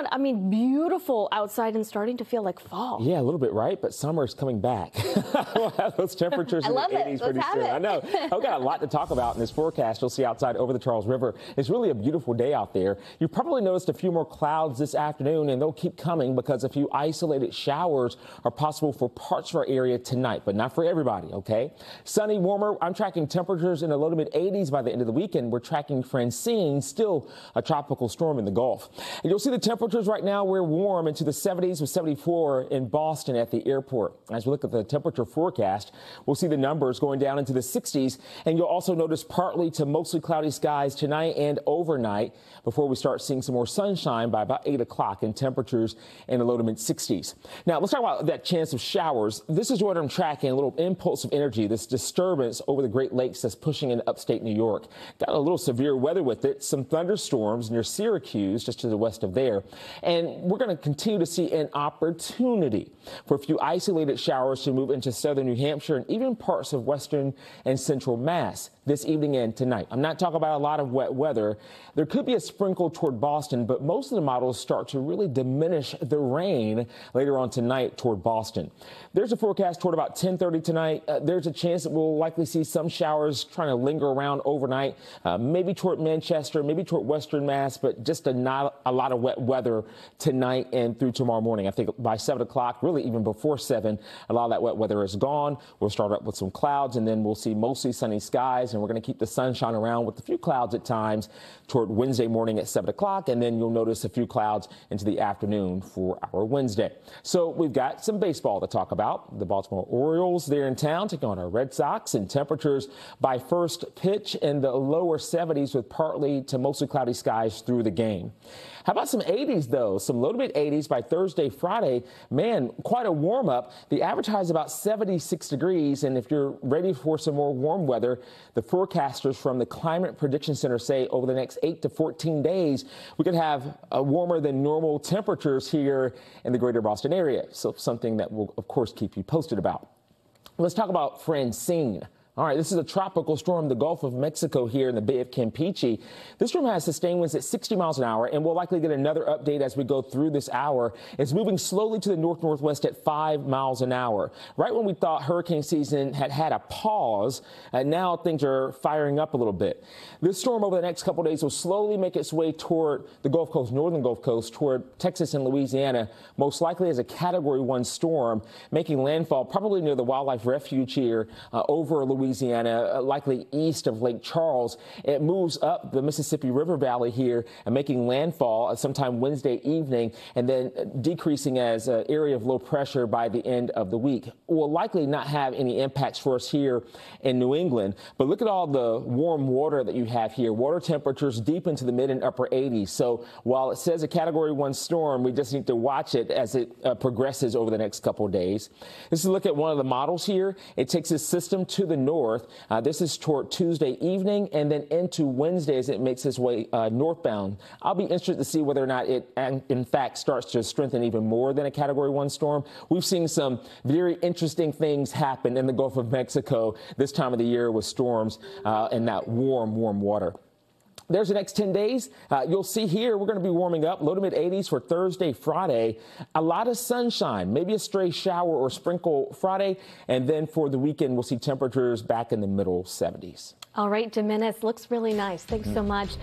out, I mean, beautiful outside and starting to feel like fall. Yeah, a little bit, right? But summer's coming back. We'll have those temperatures in the 80s pretty soon. I know. I've got a lot to talk about in this forecast. You'll see outside over the Charles River. It's really a beautiful day out there. You probably noticed a few more clouds this afternoon, and they'll keep coming because a few isolated showers are possible for parts of our area tonight, but not for everybody, okay? Sunny, warmer. I'm tracking temperatures in the low to mid 80s by the end of the weekend. We're tracking Francine, still a tropical storm in the Gulf. And you'll see the temperatures right now. We're warm into the 70s with 74 in Boston at the airport. As we look at the temperature forecast, we'll see the numbers going down into the 60s. And you'll also notice partly to mostly cloudy skies tonight and overnight before we start seeing some more sunshine by about 8 o'clock and temperatures in the low to mid 60s. Now, let's talk about that chance of showers. This is what I'm tracking, a little impulse of energy, this disturbance over the Great Lakes that's pushing into upstate New York. Got a little severe weather with it, some thunderstorms near Syracuse, just to the west of there. And we're going to continue to see an opportunity for a few isolated showers to move into southern New Hampshire and even parts of western and central Mass this evening and tonight. I'm not talking about a lot of wet weather. There could be a sprinkle toward Boston, but most of the models start to really diminish the rain later on tonight toward Boston. There's a forecast toward about 10:30 tonight. There's a chance that we'll likely see some showers trying to linger around overnight, maybe toward Manchester, maybe toward western Mass, but just not a lot of wet weather tonight and through tomorrow morning. I think by 7 o'clock, really even before 7, a lot of that wet weather is gone. We'll start up with some clouds, and then we'll see mostly sunny skies, and we're going to keep the sunshine around with a few clouds at times toward Wednesday morning at 7 o'clock, and then you'll notice a few clouds into the afternoon for our Wednesday. So we've got some baseball to talk about. The Baltimore Orioles, they're in town taking on our Red Sox, and temperatures by first pitch in the lower 70s with partly to mostly cloudy skies through the game. How about some 80s, though? Some low to mid 80s by Thursday, Friday. Man, quite a warm up. The average high is about 76 degrees. And if you're ready for some more warm weather, the forecasters from the Climate Prediction Center say over the next 8 to 14 days, we could have warmer than normal temperatures here in the greater Boston area. So something that we'll, of course, keep you posted about. Let's talk about Francine. All right, this is a tropical storm in the Gulf of Mexico here in the Bay of Campeche. This storm has sustained winds at 60 miles an hour, and we'll likely get another update as we go through this hour. It's moving slowly to the north-northwest at 5 miles an hour. Right when we thought hurricane season had a pause, now things are firing up a little bit. This storm over the next couple of days will slowly make its way toward the Gulf Coast, northern Gulf Coast, toward Texas and Louisiana, most likely as a Category 1 storm, making landfall probably near the wildlife refuge here over Louisiana, likely east of Lake Charles. It moves up the Mississippi River Valley here and making landfall sometime Wednesday evening and then decreasing as an area of low pressure by the end of the week. Will likely not have any impacts for us here in New England. But look at all the warm water that you have here. Water temperatures deep into the mid and upper 80s. So while it says a Category 1 storm, we just need to watch it as it progresses over the next couple of days. This is a look at one of the models here. It takes this system to the north. This is toward Tuesday evening and then into Wednesday as it makes its way northbound. I'll be interested to see whether or not it, in fact, starts to strengthen even more than a Category 1 storm. We've seen some very interesting things happen in the Gulf of Mexico this time of the year with storms and that warm water. There's the next 10 days. You'll see here we're going to be warming up low to mid 80s for Thursday, Friday. A lot of sunshine, maybe a stray shower or sprinkle Friday. And then for the weekend, we'll see temperatures back in the middle 70s. All right, Jimenez, looks really nice. Thanks so much.